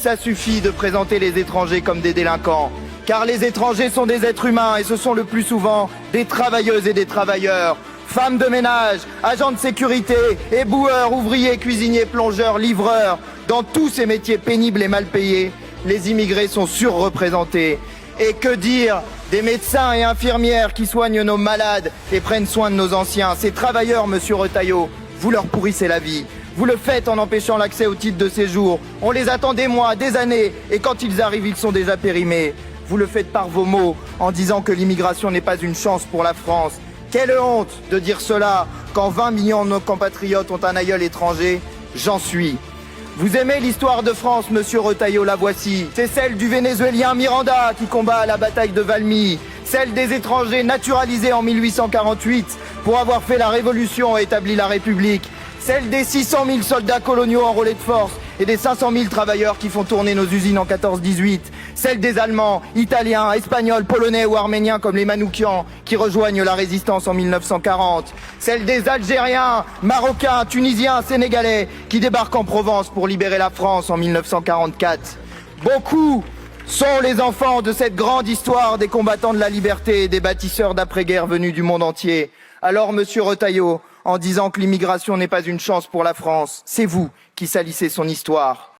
Ça suffit de présenter les étrangers comme des délinquants. Car les étrangers sont des êtres humains et ce sont le plus souvent des travailleuses et des travailleurs. Femmes de ménage, agents de sécurité, éboueurs, ouvriers, cuisiniers, plongeurs, livreurs. Dans tous ces métiers pénibles et mal payés, les immigrés sont surreprésentés. Et que dire des médecins et infirmières qui soignent nos malades et prennent soin de nos anciens. Ces travailleurs, monsieur Retailleau, vous leur pourrissez la vie. Vous le faites en empêchant l'accès au titre de séjour. On les attend des mois, des années, et quand ils arrivent, ils sont déjà périmés. Vous le faites par vos mots, en disant que l'immigration n'est pas une chance pour la France. Quelle honte de dire cela quand 20 millions de nos compatriotes ont un aïeul étranger. J'en suis. Vous aimez l'histoire de France, monsieur Retailleau, la voici. C'est celle du Vénézuélien Miranda qui combat à la bataille de Valmy. Celle des étrangers naturalisés en 1848 pour avoir fait la Révolution et établi la République. Celle des 600 000 soldats coloniaux enrôlés de force et des 500 000 travailleurs qui font tourner nos usines en 14-18. Celle des Allemands, Italiens, Espagnols, Polonais ou Arméniens comme les Manoukians qui rejoignent la résistance en 1940. Celle des Algériens, Marocains, Tunisiens, Sénégalais qui débarquent en Provence pour libérer la France en 1944. Beaucoup sont les enfants de cette grande histoire des combattants de la liberté et des bâtisseurs d'après-guerre venus du monde entier. Alors, monsieur Retailleau, en disant que l'immigration n'est pas une chance pour la France, c'est vous qui salissez son histoire.